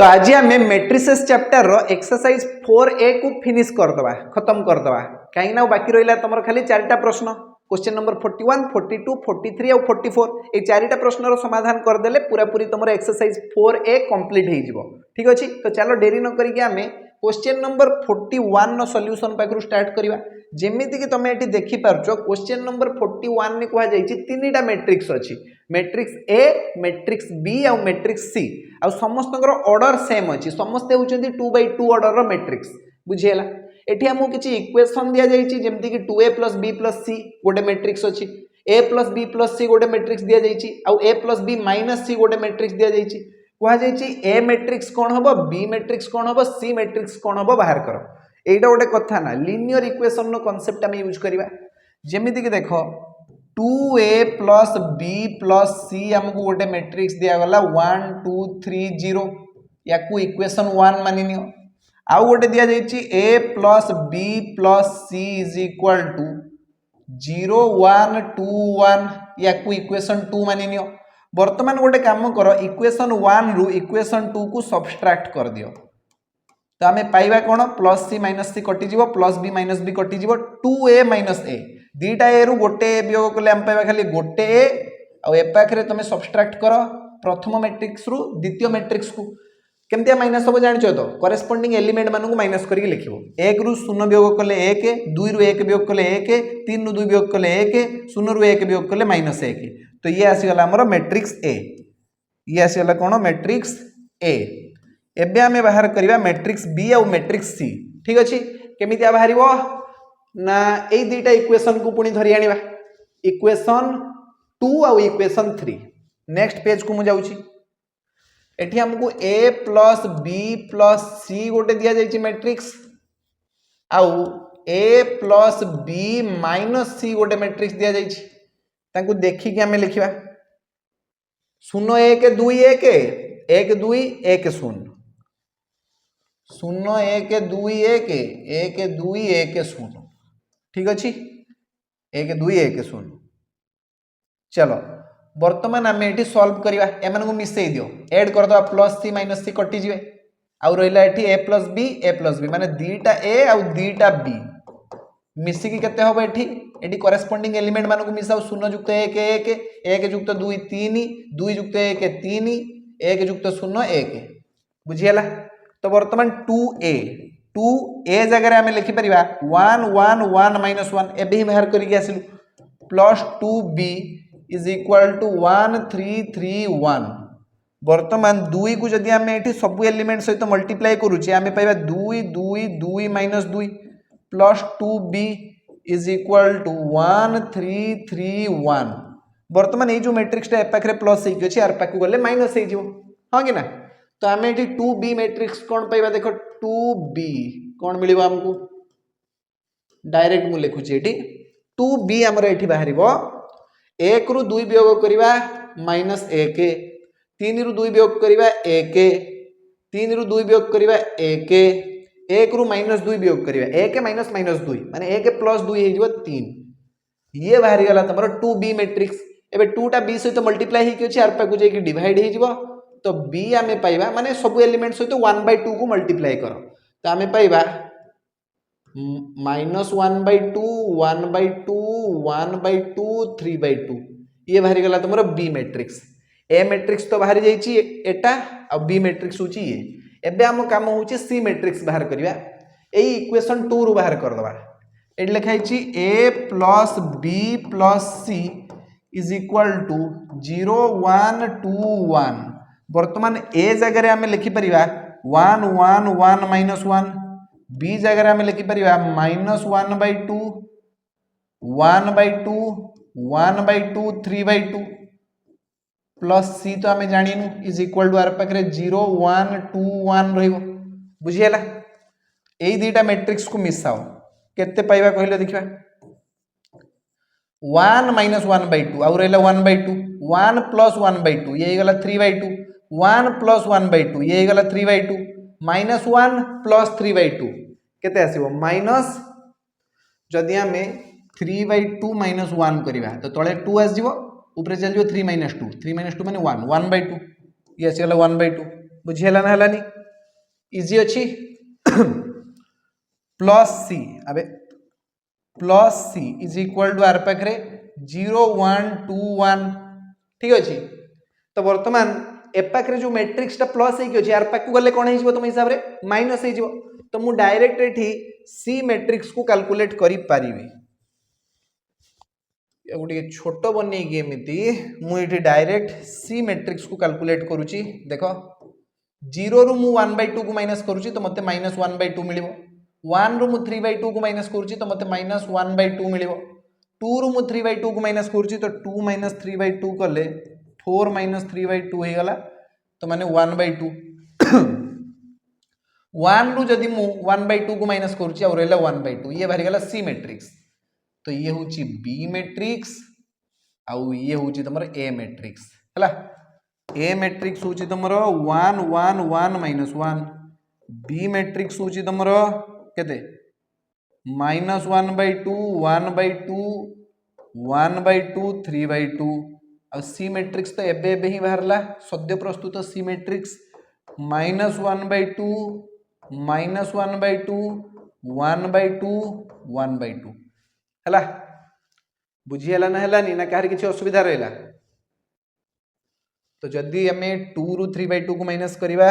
तो आज आम मैट्रिसेस चैप्टर रो एक्सरसाइज 4A को फिनिश करदवा खत्म करदवा कहीं ना बाकी रहा तुम खाली 4टा प्रश्न क्वेश्चन नंबर 41, 42, 43 और 44 ये 4टा प्रश्न समाधान करदेले पूरा पूरी तुम एक्सरसाइज 4A कंप्लीट हो ठीक अच्छे। तो चलो डेरी न करके आम क्वेश्चन नंबर 41 नो सॉल्यूशन पाखु स्टार्ट करवा। जेमिति कि तुम ये देखिपार क्वेश्चन नंबर 41 ने कहुई 3टा मैट्रिक्स अच्छी मैट्रिक्स ए मैट्रिक्स बी और मैट्रिक्स सी आ समस्त ऑर्डर सेम अच्छी समस्ते होती 2x2 ऑर्डर मैट्रिक्स बुझीगला। एठी हमको किसी इक्वेशन दि जाइए जमती कि 2a प्लस बी प्लस सी गोटे मैट्रिक्स अच्छी a प्लस बी प्लस सी गोटे मैट्रिक्स दि जाइए आउ a प्लस बी माइनस सी गोटे मैट्रिक्स दि जाइए कहुई ए मैट्रिक्स कौन हम बी मैट्रिक्स कौन हम सी मैट्रिक्स कौन हम बाहर कर एटा गोटे कथा ना लिनियर इक्वेशन नो कांसेप्ट आम यूज करवा। जेमिति कि देख 2a प्लस बी प्लस सी आमको गोटे मैट्रिक्स दिगला 1 2 3 0 या इक्वेशन 1 मानि नियो आउ गोटे दि जाइए a plus B plus C is equal to 0 1 2 1 या इक्वेशन 2 मानि नियो। वर्तमान गोटे काम कर इक्वेशन 1 रु इक्वेशन 2 को सबट्रैक्ट कर दियो तो आम पाइबा कौन प्लस सी माइनस सी कटिज प्लस बी माइनस बी कटिज 2a माइनस ए दीटा ए रु गोटे ए वियोग कले आम पाइबा खाली गोटे ए आउ ए पाखे तुम सबट्रैक्ट कर प्रथम मैट्रिक्स रु द्वितीय मैट्रिक्स को केमती माइनस हम जान तो करेस्पोंडिंग एलिमेंट मानक माइनस करके लिखो 1 रु 0 वियोग कले 1 2 रु 1 वियोग कले 1 3 रु 2 वियोग कले 1 0 रु 1 वियोग कले -1 तो ये आसीगला आमर मैट्रिक्स ए ये आसीगला कौन मैट्रिक्स ए। एबे आमे बाहर करिवा मैट्रिक्स बी और मैट्रिक्स सी ठीक अच्छे केमिति बाहर ना ए दुईटा इक्वेशन को पुणी धरी आनिबा इक्वेशन 2 और इक्वेशन 3 नेक्स्ट पेज को मु जाउची एठी हमको a प्लस बी प्लस सी गोटे दि जाइए मैट्रिक्स आउ a प्लस बी माइनस सी गोटे मैट्रिक्स दि जाइए ताकू देखिए आम लिखा 0 1 2 1 1 2 1 0 0 1 2 1 1 2 1 0 ठीक अच्छे 1 2 1 0। चलो वर्तमान आम ये सॉल्व करवा एम को मिसई दियो एड करदे प्लस सी माइनस सी कटिजे आउ रहा ए प्लस बी माने दीटा ए आउ दीटा बी मिसिकी केते होबो एठी करेस्पोंडिंग एलिमेंट मान को मिसाओ 0 युक्त 1 1 1 युक्त 2 3 2 युक्त 1 3 1 युक्त 0 1 बुझीगला। तो वर्तमान 2a जगह आम लिखिपर 1 1 1 -1 एबे ही बाहर करके आसिलु plus 2b is equal to 1 3 3 1। वर्तमान 2 को जदि आम ये सब एलिमेंट सहित मल्टीप्लाई करुचे आम पाइबा 2 2 2 -2 plus 2b is equal to 1 3 3 1। वर्तमान ये जो मैट्रिक्स पाखे प्लस अच्छे यार पाक गले माइनस हो हाँ कि ना। तो आम ये 2b मैट्रिक्स कौन पाइबा देख 2b कौन मिल आमको डायरेक्ट मुझे लिखुची ये 2b आमर ये बाहर 1 रु 2 वियोग करवा -1 3 रु 2 वियोग करवा 1 3 रु 2 वियोग करवा 1 1 रु -2 वियोग करवा 1 माइनस -2 माने 1 प्लस 2 हो 3 ये बाहरी गला तुम 2b मैट्रिक्स एबे 2टा b सहित मल्टीप्लाई होके अछि आर पाकु जे डिवाइड हो तो b आमे पाइबा माने सब एलिमेंट सहित 1/2 को मल्टीप्लाई कर तो आमे पाइबा -1/2 1/2 1/2 3/2 ये बाहरी गला तुम b मैट्रिक्स ए मैट्रिक्स तो बाहरी जाइए एटा आ बी मैट्रिक्स होची ये एबे हम काम होची सी मैट्रिक्स बाहर करवा ए इक्वेशन 2 रु बाहर कर दबा एट लिखा a plus B plus C is equal to 0 1 2 1। वर्तमान ए जगह आम लिखिपर 1 1 1 -1 बी जगह आम लिखिपर -1/2 1/2 1/2 3/2 प्लस सी तो आम जानू इज इक्वल टू आर पाखे 0 1 2 1 रुझीगला। यही दुईटा मैट्रिक्स को मिसाओ केते पाइबा कहले देखा 1 -1/2 आउ रहा 1/2 1 प्लस 1/2 ये गला 3/2 1 प्लस 1/2 ये गला 3/2 -1 प्लस 3/2 केते आसीबो माइनस जदि आम 3/2 -1 करवा तो तले 2 आसजिवो ऊपर चल 3 -2 3 -2 माने 1 1/2 ये आसीगला 1/2 बुझीगला ना हलानी इजी अच्छी प्लस सी अबे plus C is equal to आर पाखे 0 1 2 1 ठीक अच्छे तो बर्तमान ए पाखे जो मैट्रिक्स प्लस होगी आर पाक गले कौन हो तुम हिसाब से माइनस हो तो मुझे डायरेक्ट ये सी मैट्रिक्स को कैलकुलेट करि पारि गोटे छोट बनईकि एमती मुझे डायरेक्ट सी मैट्रिक्स को कैलकुलेट करुच्ची देख 0 रु मु 1/2 को माइनस करुच्ची तो मते -1/2 मिलिबो 1 रु मु 3/2 को माइनस करुच्ची तो मते -1/2 मिलिबो 2 रु मु 3/2 को माइनस करुच्ची तो 2 - 3/2 कले 4 - 3/2 हो गला तो माने 1/2 1 रु जदि मु 1/2 को माइनस करुच्ची और रहला 1/2 ये बाहरी गला सी मैट्रिक्स तो ये हूँ बी मैट्रिक्स आउ ये हूँ तुम ए मैट्रिक्स है ए मैट्रिक्स हूँ तुम 1 1 1 -1 बी मैट्रिक्स हूँ तुम केते -1/2 1/2 1/2 3/2 आ सी मैट्रिक्स तो एबे एबे ही बाहरला सद्य प्रस्तुत सी मैट्रिक्स -1/2 -1/2 1/2 1/2 है बुझीगला ना हलानी ना कहार किसी असुविधा रहा तो जदि आम 2 रु 3/2 को माइनस करवा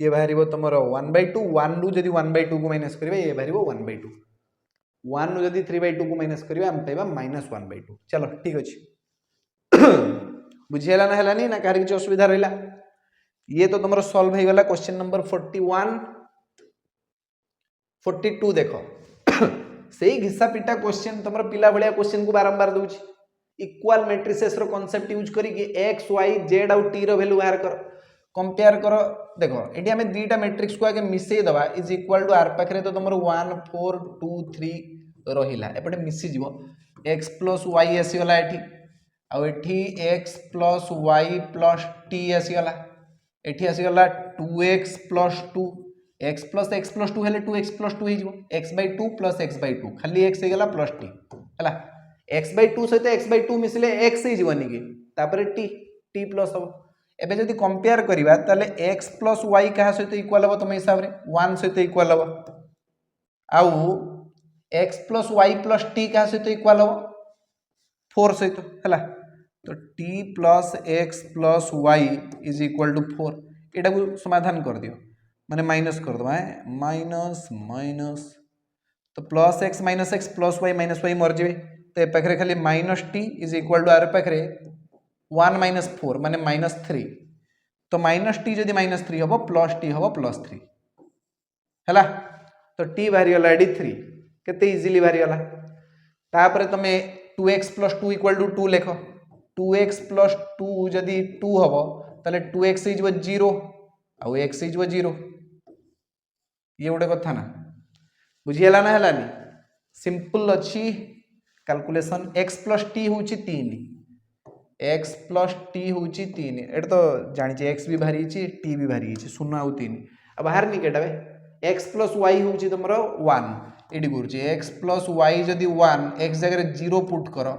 ये बाहर तुम 1/2 1 रु जदि 1/2 को माइनस करवा ये बाहर 1/2 1 रु जदि 3/2 को माइनस करवा आम पाइबा -1/2 चलो ठीक अच्छे बुझीगला ना हलानी ना कहार किसी असुविधा रहा ये तो तुम सॉल्व हो गला क्वेश्चन नंबर 41 42 देख से घिसा पिटा क्वेश्चन तुम पिला भाया क्वेश्चन को बारंबार दूची equal matrices row concept use करिक एक्स वाई जेड आउ टी रो वैल्यू बाहर कर कंपेयर कर देखो एटी आमे दुईटा मैट्रिक्स को आगे मिसई दबा इज इक्वल टू आर पाखरे तो तुम 1 4 2 3 रहिला एपटे मिसी जीवो x + y आसीगला एठी आउ एठी x + y + t आसीगला एठी आसीगला 2x + 2 x + 2 हेले 2x + 2 हो x/2 + x/2 खाली x हो गला प्लस टी है x/2 सहित x/2 मिसले x हो जीवनी कि तापर t प्लस हम एबे जदि कंपेयर करिबा ताले x + y कहा सहित इक्वल हो तुम हिसाब रे 1 सहित इक्वल हो आउ x + y + t कहा सहित इक्वल हो 4 सहित है तो t + x + y = 4 एटा को समाधान कर दियो माने माइनस कर दो माइनस माइनस तो plus x minus x plus y minus y मर जाए तो ये पाखे खाली -t = आर पाखे 1 - 4 माने -3 तो -t जदि -3 हम +t हम +3 है तो t बाहरी गला एडी 3 केते इजीली बाहरी गला तापर तुम 2x + 2 = 2 लेख 2x + 2 जदि 2 हम ताले 2x हो 0 आउ x हो 0 ये गोटे कथा ना बुझीगला ना हलानी सिंपल अच्छी कैलकुलेशन x + t हूँ 3 x + t हूँ 3 ये तो जानी x भी बाहरी t भी बाहरी 0 आउ 3 अब बाहर नहीं केटा x + y हूँ तुम 1 ये करुचे x + y जदि 1 x जगह 0 पुट कर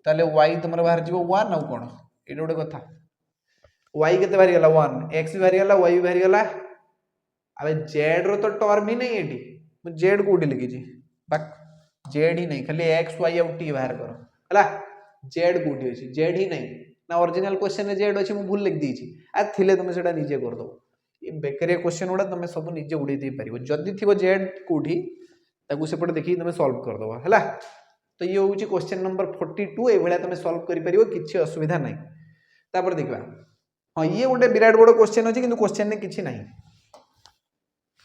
ताले y तुम बाहर जीव 1 आउ कौन ये गोटे कथा y के बाहरी गला 1 x भी बाहरी गला y भी बाहरी गला अबे जेड रो तो टर्म ही नहीं एटी मु जेड कोठी लिखी छी बक जेड ही नहीं खाली एक्स वाई और टी बाहर करो हला जेड कोठी अछि जेड ही नहीं ना ओरिजिनल क्वेश्चन में जेड अछि मु भूल लिख दी छी आ थिले तुम सेटा निजे कर दो ये बेकरे क्वेश्चन उडा तुम सब निजे उड़ी दे परिबो जदी थिबो जेड कोठी ताकू सेपटे देखि तुम सॉल्व कर दो हला तो ये होउची क्वेश्चन नंबर 42 ए भलिया तुम सॉल्व करि परिबो किछि असुविधा नहीं तापर देखबा हां ये गोटे विराट बड़ क्वेश्चन अछि किंतु क्वेश्चन ने किछि नहीं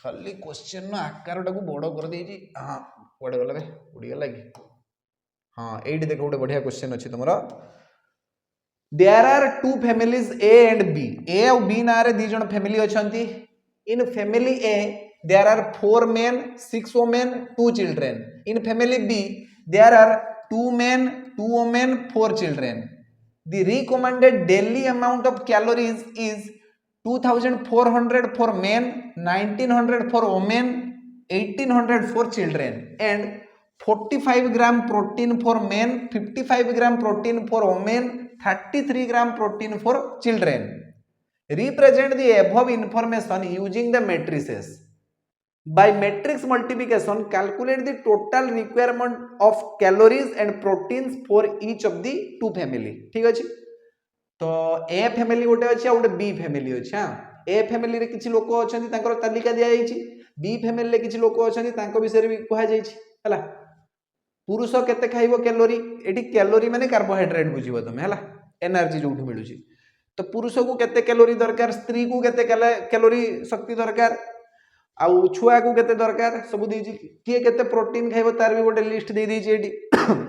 खाली क्वेश्चन ना आकार टाको बड़ कर देजी हाँ कड़े गला उड़ी गला कि हाँ ये देख गोटे बढ़िया क्वेश्चन अच्छी तुम there are 2 families A and B A और बी ना रे दी जण फैमिली अछंती in family A there are 4 men 6 women 2 children in family B there are 2 men 2 women 4 children the recommended daily amount of calories is 2400 for men 1900 for women 1800 for children and 45 gram protein for men 55 gram protein for women 33 gram protein for children represent the above information using the matrices by matrix multiplication calculate the total requirement of calories and proteins for each of the two family ठीक अछि तो A family गोटे अछि आ गोटे B family अछि हां a family रे किछि लोक अछंती तांकर तालिका दिया जाइछि बी फैमिली रे किछि लोक अछंती तांको विषय भी कहै जाइछि हला पुरुष केते खाइबो कैलोरी एठी कैलोरी माने कार्बोहाइड्रेट बुझिबो तमे हला एनर्जी जोठु मिलुछि तो पुरुष को केते कैलोरी दरकार स्त्री को केते कैलोरी शक्ति दरकार आउ छुआ को केते दरकार सब देछि किए केते प्रोटीन खाइबो तार भी गोटे लिस्ट दे देछि एठी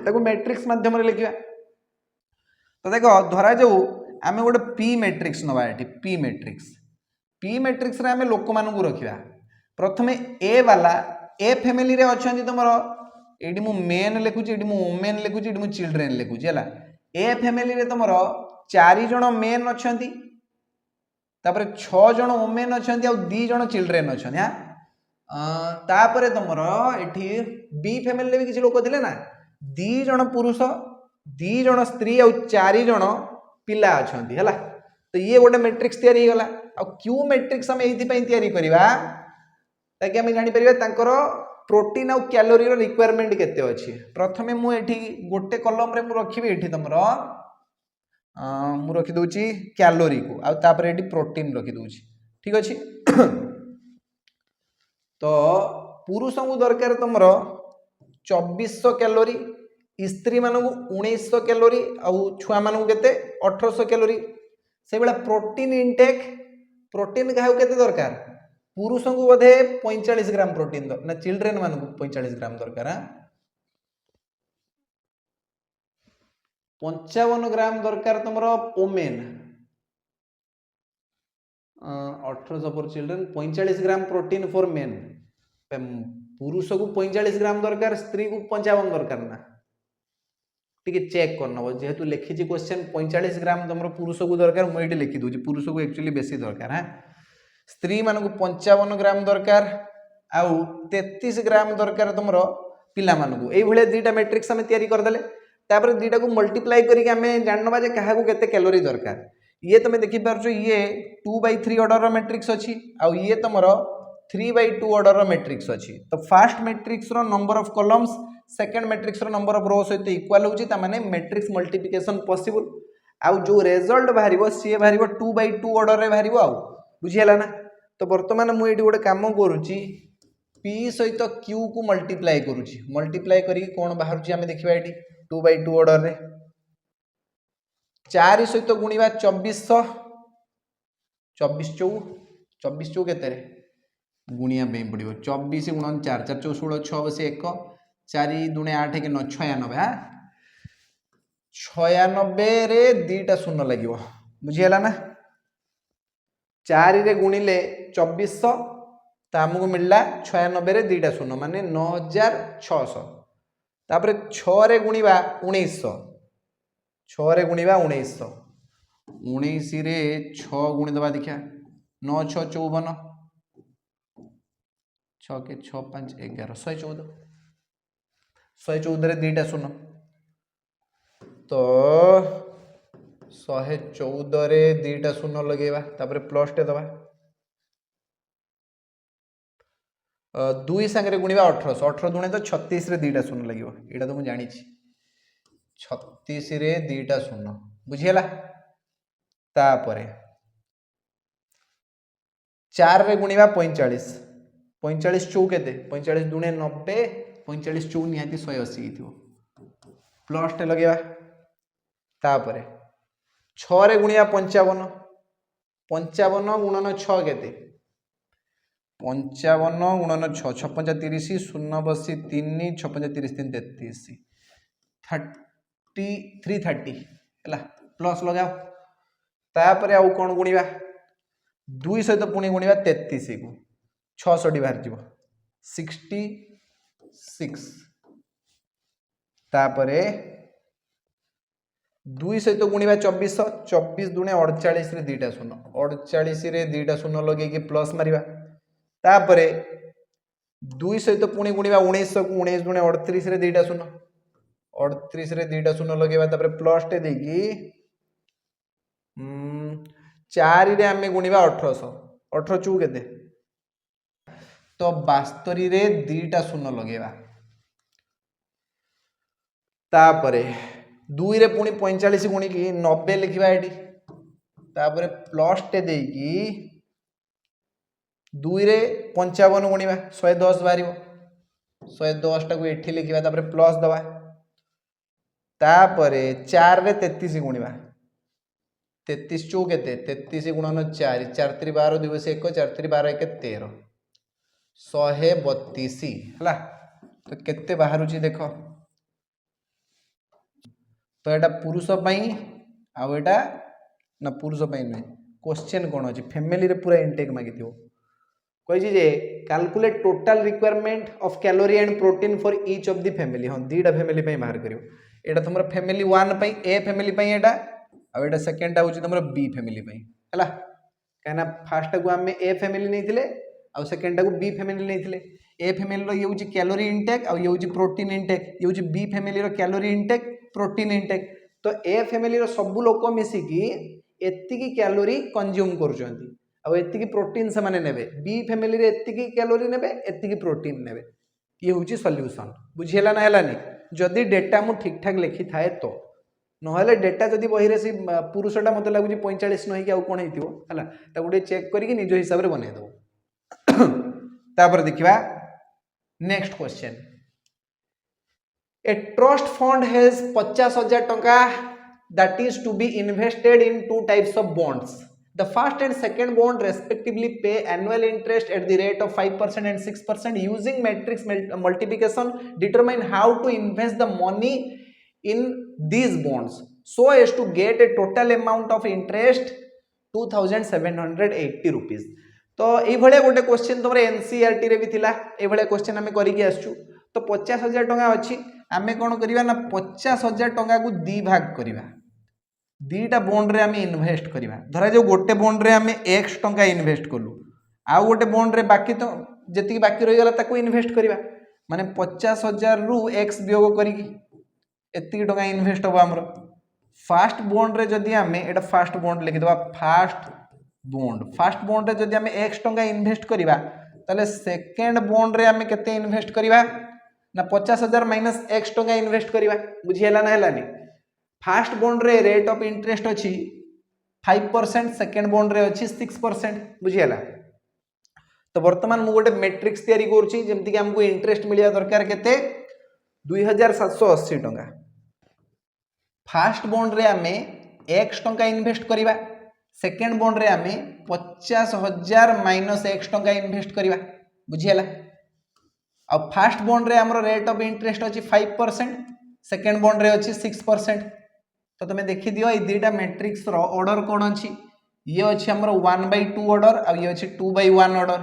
ताको मैट्रिक्स माध्यम रे लिखिबा तो देखो धरा जाऊ आमे गोटे पी मैट्रिक्स नबा एठी पी मैट्रिक्स रे आमे लोक मानु को रखिबा प्रथमे ए वाला ए फैमिली रे अछंती तमरो एठी मु मेन लिखुची एठी मु वुमेन लिखुची एठी मु चिल्ड्रेन लिखुची हला ए फैमिली रे तमरो 4 जण मेन अछंती तापर 6 जण वुमेन अछंती आ 2 जण चिल्ड्रेन अछंती हां तापर तमरो एठी बी फैमिली रे भी किछि लोक थिले ना 2 जण पुरुष 2 जण स्त्री आ 4 जण पिला अछंती हला तो ये गोटे मैट्रिक्स तयारी गला आ क्यू मैट्रिक्स हम एथि पई तयारी करबा ताकि हम जानि परिबा तांकर प्रोटीन आ कैलोरी रो रिक्वायरमेंट केते अछि प्रथमे मु एठी गोटे कॉलम रे मु रखिबे एठी तमरो मु रखि दोची कैलोरी को आ तापर एठी प्रोटीन रखि दोची ठीक अछि तो पुरुष को दरकार तमरो 2400 कैलोरी स्त्री मानू 1900 कैलोरी आ छुआ मानू केते 1800 कैलोरी से बेला प्रोटीन इनटेक प्रोटीन काहू केते दरकार पुरुष को बोधे 45 ग्राम प्रोटीन ना चिल्ड्रेन मानू 45 ग्राम दरकार 55 ग्राम दरकार तुमरो women 1800 for children 45 gram protein for men पुरुष को 45 ग्राम दरकार स्त्री को 55 दरकार ना ठीक है चेक करना जेहेतु लिखी क्वेश्चन 45 ग्राम तुम पुरुष को दरकार मुझे लिखी दूसरी पुरुष को एक्चुअली बेसी दरकार हाँ स्त्री मान को 55 ग्राम दरकार आउ 33 ग्राम दरकार तुम पिला मानू ये दुईटा मैट्रिक्स आम तैयारी करदे तापर दुईटा को मल्टीप्लाई करके आम जानवा जे क्या केते कैलोरी दरकार ये तुम देखि पारछो ये 2/3 ऑर्डर रो मैट्रिक्स अछि आ ये तुमरो 3/2 ऑर्डर रो मैट्रिक्स अछि तो first matrix row number of columns second matrix row number of row सहित इक्वल होछि ता माने मैट्रिक्स मल्टीप्लिकेशन पॉसिबल आ जो रिजल्ट बाहरिबो सी बाहरिबो 2/2 ऑर्डर रे बाहरिबो आ बुझियला ना तो वर्तमान मु एठी गोटे काम करूची p सहित q को मल्टीप्लाई करूची मल्टीप्लाई करी कोन बाहरुची हमें देखिबा एठी 2/2 ऑर्डर रे 4 सहित गुणिबा 2400 24 चौ केते रे गुणिया पे पड़ो 24 × 4 4 4 16 6 बस 1 4 दूने 8 के 9 96 हाँ 96 रे दीटा शून्य लगे बुझीगला ना 4 रे गुणिले 2400 तो आमको मिलला 96 रे दीटा शून्य माने 9600 तापर 6 रे गुणिबा 1900 6 रे गुणिबा 1900 19 रे 6 गुणि दबा देखा 9 6 54 6 के 6 5 11 114 रे दीटा शून्य तो 114 रे दीटा शून्य लगेबा तापर प्लस टे दबा 2 संगे गुणिबा 18 18 दुणे तो 36 रे दीटा शून्य लगिबो एटा तो मु जानि छी 36 रे दीटा शून्य बुझियला तापरे 4 रे गुणिबा 45 45 चौ केते 45 दुणे 90 45 चौ निहाती 180 हिथिबो प्लस टे लगेबा तापरे 6 रे गुणिया 55 55 गुणन 6 केते 55 गुणन 6 56 30 0 बसी 3 56 30 3 33 330 हैला प्लस लगाओ तापरे आउ कोन गुणिबा 2 सहित पुणी गुणिबा 33 को 66 बाहर जीवो 66 तापरे 2 सहित गुणिबा 24 24 दुणे 48 रे दीटा शून्य 48 रे दीटा शून्य लगे कि प्लस मारिबा तापरे 2 सहित पुणी गुणिबा 1900 को 19 दुणे 38 रे दीटा शून्य 38 रे दीटा शून्य लगेबा तापरे प्लस टे देकी चार रे आम गुणवा 1800 18 चू के तो 72 रे 2टा शून्य लगेगा तापरे 2 रे पुणी 45 गुणिकी 90 लिखा ये तापरे प्लस टे देकी 2 रे 55 गुणवा 110 बाहर 110 टाक एठी लिखा तापरे प्लस दबा तापरे 4 रे 33 गुणवा 33 चौ के 33 गुणन 4 4 3 12 2 1 4 3 12 1 13 132 है तो केते बाहर देख तो यहाँ पुरुष आटा ना पुरुष नुहे क्वेश्चन कौन अच्छी फैमिली रे पूरा इंटेक मागी कही जे calculate total requirement of calorie and protein for each of the family हाँ 2टा फैमिली बाहर करियो एटा तुम फैमिली 1 ए फैमिली एटा आउटा सेकेंडटा हूँ तुम बी फैमिली है कहीं फास्ट को आम ए फैमिली नहीं आउ सेकेंडटा को बी फैमिली नहीं ए फैमिली ये हूँ कैलोरी इंटेक आउ ये हूँ प्रोटीन इंटेक ये हूँ B family calorie intake protein intake तो ए फैमिली सब लोक मिसिकी एतिकी कैलोरी कंज्यूम करुँच आती प्रोटीन से माने नेबे बी फैमिली रे एतिकी कैलोरी नेबे एतिकी प्रोटीन नेबे ये हूँ सॉल्यूशन बुझीला ना हेलानी जदि डेटा मु ठीक ठाक लिखि थाए तो नहले डेटा जदि बही रे पुरुषटा मत लगुच 45 नहीं आउ कौन है गोटे चेक करके निज हिसाब से बनई दो तापर देखिबा next question a trust fund has 50,000 टंका that is to be invested in 2 types of bonds. The first and second bond respectively pay annual interest at the rate of 5% and 6%. Using matrix multiplication, determine how to invest the money in these bonds so as to get a total amount of interest 2,780 rupees. तो ये गोटे question तुम NCERT रे भी थिला ये question आम करके आसचु तो 50,000 टंका अच्छी आम कौन करवा ना 50,000 टंका को 2 भाग करवा 2टा बॉन्ड रे आम इन्वेस्ट करवा धरा जो गोटे बॉन्ड रे आम एक्स टंका इन्वेस्ट कलु आउ गोटे बॉन्ड रे बाकी तो जी बाकी रहीगला ताको इन्वेस्ट करवा माने 50,000 रु एक्स वियोग करी एति टंका इन्वेस्ट हम आमर फास्ट बॉन्ड रे जदि आम एटा फास्ट बॉन्ड लिखिदबा फास्ट बॉन्ड रे जदि आम एक्स टंका इन्वेस्ट करवा ताले सेकेंड बॉन्ड रे आम केते इन्वेस्ट करवा ना 50,000 माइनस एक्स टंका इन्वेस्ट करवा बुझीला ना हेलानी फास्ट बॉन्ड रे रेट ऑफ इंटरेस्ट अच्छी 5% सेकेंड बॉन्ड रे अच्छी 6% बुझीला तो वर्तमान मु गोटे मैट्रिक्स तैयारी करछि जेमति कि हमको इंटरेस्ट मिलिया दरकार केते 2,780 टंका फास्ट बॉन्ड रे आमे एक्स टंका इन्वेस्ट करवा सेकेंड बॉन्ड रे आमे 50,000 माइनस एक्स टंका इन्वेस्ट करवा बुझीला आ फास्ट बॉन्ड रे हमरो रेट ऑफ इंटरेस्ट अच्छी 5% सेकेंड बॉन्ड रे अच्छी 6% तो तुम देखी दियो ये 2टा मैट्रिक्स रो ऑर्डर कौन अच्छी ये अच्छी हमरो 1/2 ऑर्डर आ ये अच्छी 2/1 ऑर्डर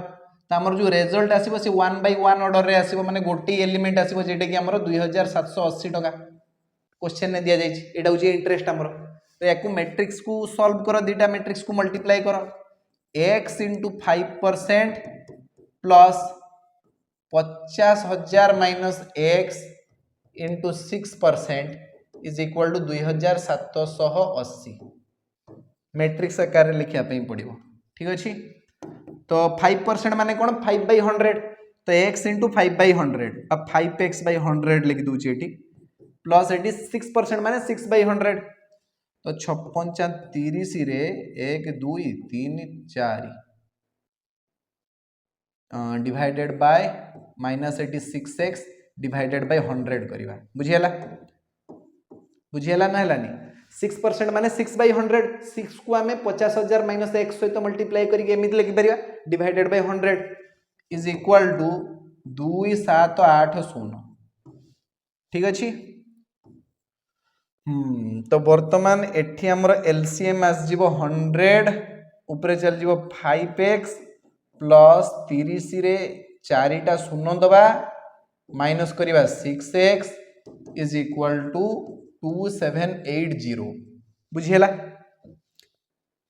तो हमर जो रिजल्ट आसीबो से 1/1 ऑर्डर रे आसीबो माने गोटी एलिमेंट आसीबो जेटा कि हमरो 2,780 टका क्वेश्चन ने दिया जाइछि एटा होची इंटरेस्ट हमरो तो याकू मैट्रिक्स को सॉल्व करो 2टा मैट्रिक्स को मल्टीप्लाई करो x * 5% plus 50,000 minus x into 6% is equal to 2,780 matrix आकार लिखा पड़ो ठीक अच्छे तो 5% माने कौन 5/100 तो x इंटू 5/100 अब 5x/100 लिख दूचे ये प्लस ये 6% माने 6/100 तो 56 30 रे 1 2 3 4 divided by minus 6x divided by 100 करवा बुझीला ना हेलानी 6% माने 6/100 6 को आमे 50,000 माइनस x सहित मल्टीप्लाई करके एमिति लिखि परिया divided by 100 is equal to 2780 ठीक अच्छी तो वर्तमान एठी हमर एलसीएम आस जीवो 100 ऊपर चल जीवो 5x प्लस 30 रे 4टा शून्य दबा माइनस करिवा 6x इज इक्वल टू 2780 बुझीला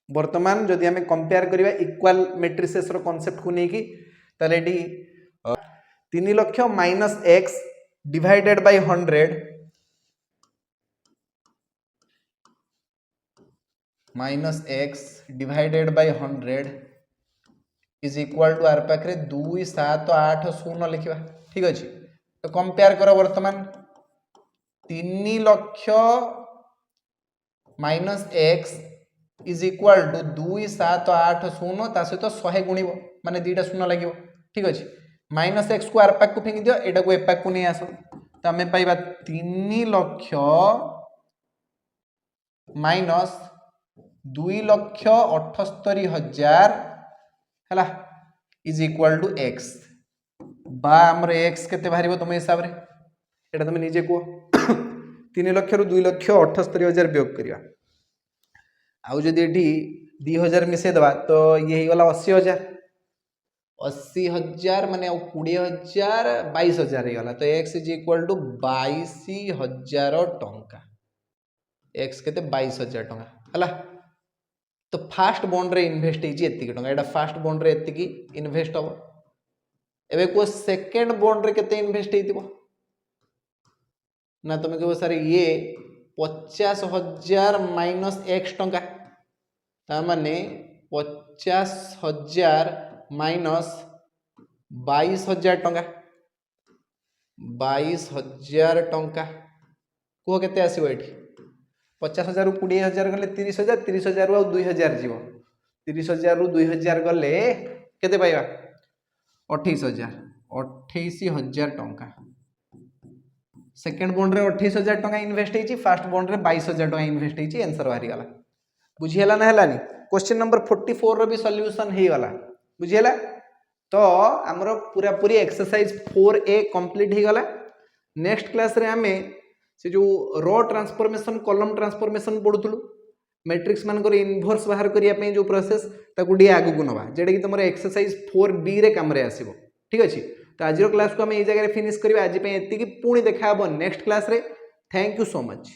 वर्तमान जदि आम कंपेयर करिवा इक्वल मैट्रिसेस रो कांसेप्ट को नेकी ताले एटी 3 lakh minus x divided by 100 minus X divided by 100 is equal to आर पाखे 2780 लिखा। ठीक अच्छे तो कंपेयर कर वर्तमान 3 लक्ष minus x is equal to 2780 ता सहित 100 गुणिब माने दुईटा शून्य लगे। ठीक अच्छे माइनस एक्स को आर पाक को फिंगी दियो एटा को ए पाक को नहीं आस तो आम पाइबा 3 लक्ष माइनस 2,78,000 है इज इक्वाल टू एक्स बा आमर एक्स केते बाहर तुम हिसाब से एटा तुम निजे कह 3 लक्ष रु 2,78,000 वियोग करवा आउ जदि ये 2,000 मिसेदेवा तो ये होगा 80,000 80,000 माने 20,000 22,000 होगा तो एक्स इज इक्वाल टू 22,000 टंका एक्स केते 22,000 टंका है तो फास्ट बॉन्ड रे इन्वेस्ट होती टंका एटा फास्ट बॉन्ड रे एतिकी इन्वेस्ट हम एबे को सेकेंड बॉन्ड रे केते इन्वेस्ट होइतिबो ना तुम कह सर ये 50,000 माइनस एक्स टंका तामाने 50,000 माइनस 22,000 टंका 22,000 टंका कह केते आसीबो एठी 50,000 रु 20,000 गले 30,000 30,000 रु 2,000 जीव 30,000 रु 2,000 गले केते पाइबा 28,000 टंका सेकेंड बॉन्ड रे 28,000 टंका इन्वेस्ट होइछि फास्ट बॉन्ड रे 22,000 टंका इन्वेस्ट होइछि आंसर बाहरी गला बुझियला ना हलानी क्वेश्चन नंबर 44 रो भी सॉल्यूशन हे गला बुझियला तो हमरो पूरा पूरी एक्सरसाइज 4A कंप्लीट हे गला नेक्स्ट क्लास रे हमें से जो रो ट्रांसफॉर्मेशन कॉलम ट्रांसफॉर्मेशन पढुथुलु मैट्रिक्स मानकर इनवर्स बाहर करिया पे जो प्रोसेस ताकू डी आगु को नबा जेडा कि तुमर एक्सरसाइज 4B रे काम रे आसीबो ठीक अछि तो आज क्लास को हम ये जगह फिनिश करिया आज पे एति कि पुणी देखा हबो नेक्स्ट क्लास रे थैंक यू सो मच।